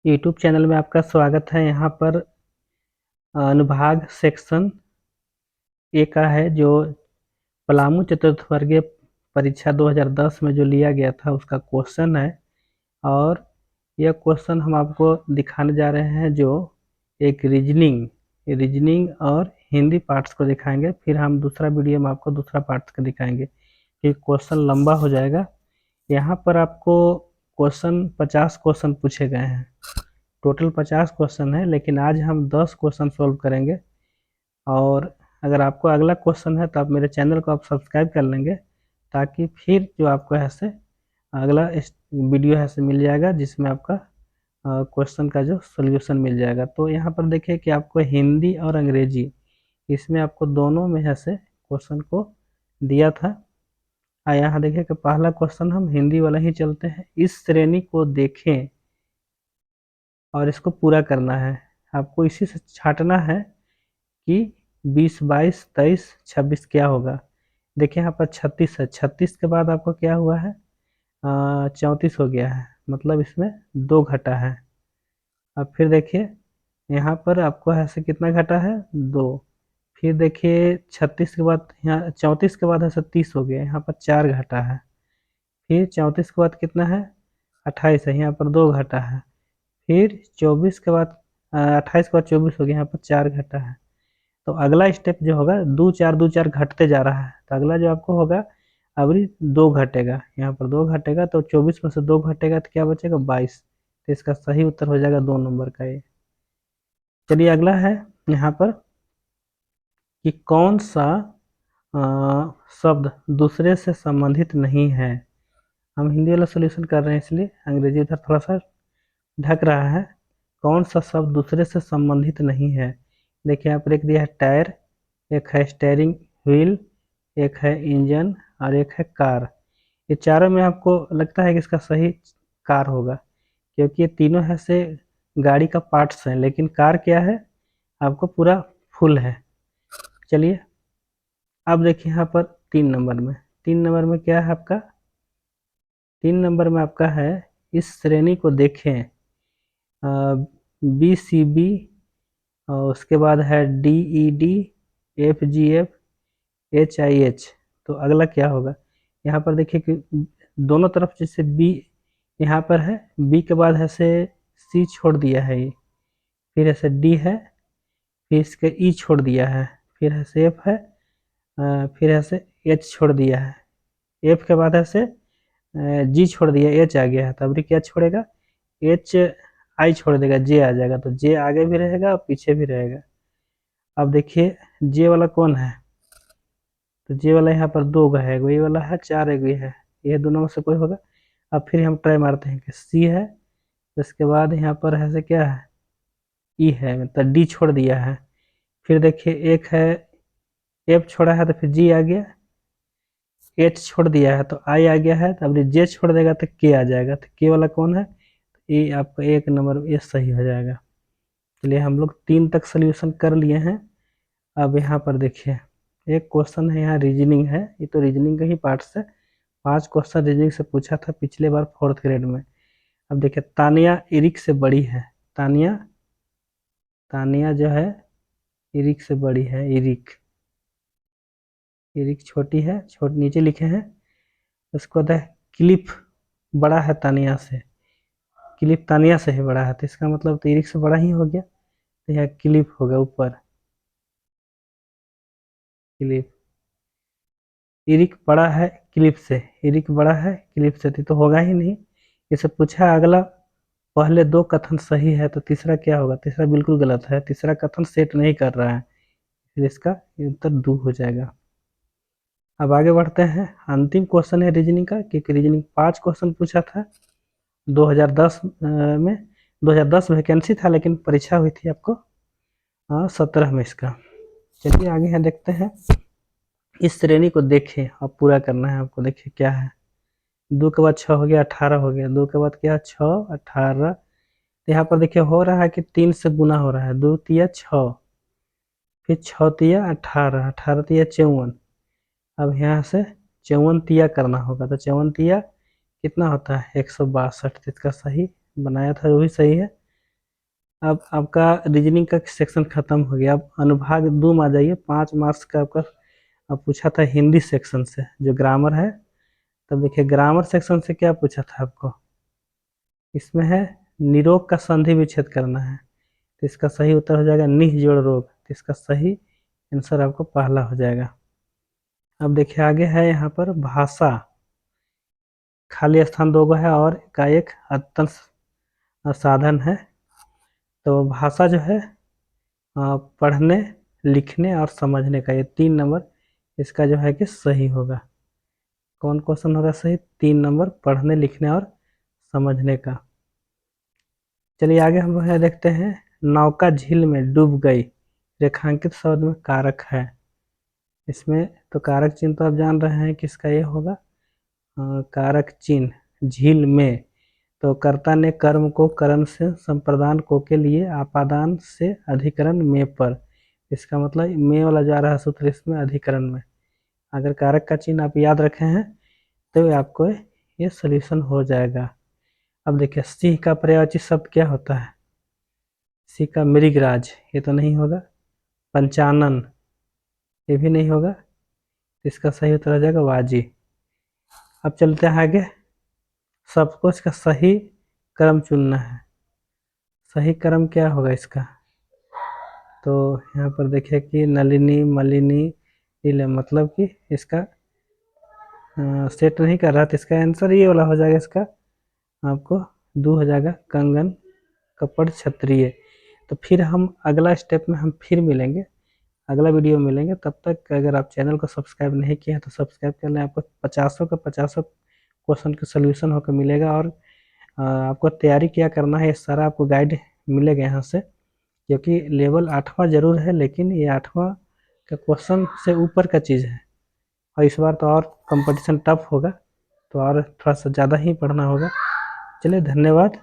YouTube channel में आपका स्वागत है। यहाँ पर अनुभाग सेक्शन ए का है जो पलामू चतुर्थ वर्गीय परीक्षा 2010 में जो लिया गया था उसका क्वेश्चन है। और यह क्वेश्चन हम आपको दिखाने जा रहे हैं जो एक रीजनिंग रीजनिंग और हिंदी पार्ट्स को दिखाएंगे। फिर हम दूसरा वीडियो में आपको दूसरा पार्ट्स का दिखाएंगे कि क्वेश्चन लंबा हो जाएगा। यहाँ पर आपको क्वेश्चन 50 क्वेश्चन पूछे गए हैं। टोटल 50 क्वेश्चन है, लेकिन आज हम 10 क्वेश्चन सॉल्व करेंगे। और अगर आपको अगला क्वेश्चन है तो आप मेरे चैनल को आप सब्सक्राइब कर लेंगे, ताकि फिर जो आपको ऐसे अगला वीडियो ऐसे मिल जाएगा जिसमें आपका क्वेश्चन का जो सोल्यूशन मिल जाएगा। तो यहाँ पर देखिए कि आपको हिंदी और अंग्रेजी इसमें आपको दोनों में ऐसे क्वेश्चन को दिया था। यहाँ देखिए कि पहला क्वेश्चन हम हिंदी वाला ही चलते हैं। इस श्रेणी को देखें और इसको पूरा करना है। आपको इसी से छांटना है कि 20, 22, 23, 26 क्या होगा। देखिए यहाँ पर 36 है। 36 के बाद आपको क्या हुआ है, 34 हो गया है, मतलब इसमें 2 घटा है। अब फिर देखिए यहाँ पर आपको ऐसे कितना घटा है, 2। फिर देखिए 36 के बाद यहाँ 34 के बाद ऐसे 30 हो गया, यहाँ पर 4 घटा है। फिर 34 के बाद कितना है, 28 है, यहाँ पर 2 घटा है। फिर 24 के बाद 28 के बाद 24 हो गया, यहाँ पर 4 घटा है। तो अगला स्टेप जो होगा, 2 4 2 4 घटते जा रहा है, तो अगला जो आपको होगा अभी 2 घटेगा, यहाँ पर 2 घटेगा, तो 24 में से 2 घटेगा तो क्या बचेगा, 22। तो इसका सही उत्तर हो जाएगा 2 नंबर का ये। चलिए अगला है यहाँ पर कि कौन सा अ, शब्द दूसरे से संबंधित नहीं है। हम हिंदी वाला सोल्यूशन कर रहे हैं इसलिए अंग्रेजी इधर थोड़ा सा ढक रहा है। कौन सा शब्द दूसरे से संबंधित नहीं है। देखिए यहाँ पर एक दिया है टायर, एक है स्टेयरिंग व्हील, एक है इंजन और एक है कार। ये चारों में आपको लगता है कि इसका सही कार होगा, क्योंकि ये तीनों है से गाड़ी का पार्ट्स हैं, लेकिन कार क्या है, आपको पूरा फुल है। चलिए अब देखिए यहाँ पर 3 नंबर में, 3 नंबर में क्या है आपका, 3 नंबर में आपका है इस श्रेणी को देखें, बी सी बी, और उसके बाद है D E D, F G F, H I H. तो अगला क्या होगा, यहाँ पर देखिए कि दोनों तरफ जैसे बी यहाँ पर है, बी के बाद ऐसे सी छोड़ दिया है ये, फिर ऐसे डी है, फिर इसके ई छोड़ दिया है, फिर ऐसे एफ है, फिर ऐसे एच छोड़ दिया है, एफ के बाद ऐसे जी छोड़ दिया, एच आ गया है, तो अभी क्या छोड़ेगा, एच आई छोड़ देगा, जे आ जाएगा। तो जे आगे भी रहेगा और पीछे भी रहेगा। अब देखिए जे वाला कौन है, तो जे वाला यहाँ पर 2 है, ये वाला है 4, ये है, ये दोनों में से कोई होगा। अब फिर हम ट्राई मारते हैं कि सी है, इसके बाद यहाँ पर ऐसे क्या है, ई है, मतलब डी छोड़ दिया है। फिर देखिए एक है एफ छोड़ा है, तो फिर जी आ गया, एच छोड़ दिया है तो आई आ गया है, तो अब जे छोड़ देगा तो के आ जाएगा। तो के वाला कौन है, तो ये आपका 1 नंबर ये सही हो जाएगा। चलिए हम लोग 3 तक सोल्यूशन कर लिए हैं। अब यहाँ पर देखिए एक क्वेश्चन है, यहाँ रीजनिंग है, ये तो रीजनिंग का ही पार्ट है। 5 क्वेश्चन रीजनिंग से पूछा था पिछले बार 4th ग्रेड में। अब देखिए तानिया इरिक से बड़ी है, तानिया तानिया जो है इरिक से बड़ी है, इरिक इरिक छोटी है, नीचे लिखे हैं। उसको बाद है क्लिफ बड़ा है तानिया से, क्लिफ तानिया से ही बड़ा है, तो इसका मतलब तो इरिक से बड़ा ही हो गया, तो यह क्लिफ होगा ऊपर, क्लिफ। इरिक बड़ा है क्लिफ से, इरिक बड़ा है क्लिफ से, तो होगा ही नहीं। इसे पूछा अगला पहले 2 कथन सही है, तो तीसरा क्या होगा, तीसरा बिल्कुल गलत है, तीसरा कथन सेट नहीं कर रहा है, फिर इसका उत्तर 2 हो जाएगा। अब आगे बढ़ते हैं, अंतिम क्वेश्चन है रीजनिंग का, क्योंकि रीजनिंग 5 क्वेश्चन पूछा था 2010 में। 2010 वैकेंसी था, लेकिन परीक्षा हुई थी आपको 17 में इसका। चलिए आगे है देखते हैं, इस श्रेणी को देखें, अब पूरा करना है आपको। देखिए क्या है, 2 के बाद 6 हो गया, 18 हो गया, 2 के बाद क्या, 6, 18। तो यहाँ पर देखिए हो रहा है कि 3 से गुना हो रहा है, 2 तिया 6, फिर 6 तिया 18, 18 तिया 54। अब यहाँ से 54 तिया करना होगा, तो 54 तिया कितना होता है, 162। इसका सही बनाया था, वही सही है, अब आपका रीजनिंग का सेक्शन खत्म हो गया। अब अनुभाग 2 में आ जाइए। 5 मार्क्स का आपका अब पूछा था हिंदी सेक्शन से, जो ग्रामर है। तब देखिए ग्रामर सेक्शन से क्या पूछा था आपको। इसमें है निरोग का संधि विच्छेद करना है, तो इसका सही उत्तर हो जाएगा निह जोड़ रोग। तो इसका सही आंसर आपको पहला हो जाएगा। अब देखिए आगे है यहाँ पर भाषा, खाली स्थान 2 है और का एक अत्यंत साधन है। तो भाषा जो है पढ़ने लिखने और समझने का, ये 3 नंबर इसका जो है कि सही होगा। कौन क्वेश्चन होगा सही? 3 नंबर पढ़ने लिखने और समझने का। चलिए आगे हम लोग देखते हैं, नौका झील में डूब गई, रेखांकित शब्द में कारक है। इसमें तो कारक चिन्ह तो आप जान रहे हैं किसका ये होगा। कारक चिन्ह झील में, तो कर्ता ने कर्म को करण से संप्रदान को के लिए आपादान से अधिकरण में पर। इसका मतलब में वाला जा रहा है सूत्र इसमें अधिकरण में। अगर कारक का चिन्ह आप याद रखे हैं तो आपको ये सोल्यूशन हो जाएगा। अब देखिए सिंह का पर्यायवाची शब्द क्या होता है? सिंह का मृगराज, ये तो नहीं होगा। पंचानन, ये भी नहीं होगा। इसका सही उत्तर हो जाएगा वाजी। अब चलते हैं आगे। सबको इसका सही क्रम चुनना है। सही क्रम क्या होगा इसका? तो यहाँ पर देखिए कि नलिनी मलिनी नीले, मतलब कि इसका सेट नहीं कर रहा, तो इसका आंसर ये वाला हो जाएगा। इसका आपको 2 हो जाएगा कंगन कपड़ क्षत्रिय। तो फिर हम अगला स्टेप में हम फिर मिलेंगे, अगला वीडियो में मिलेंगे। तब तक अगर आप चैनल को सब्सक्राइब नहीं किया है तो सब्सक्राइब कर लें। आपको 50 का 50 क्वेश्चन का सोल्यूशन होकर मिलेगा, और आपको तैयारी क्या करना है ये सारा आपको गाइड मिलेगा यहाँ से। क्योंकि लेवल 8वां जरूर है, लेकिन ये 8वां का क्वेश्चन से ऊपर का चीज़ है, और इस बार तो और कंपटीशन टफ होगा, तो और थोड़ा सा ज़्यादा ही पढ़ना होगा। चलिए धन्यवाद।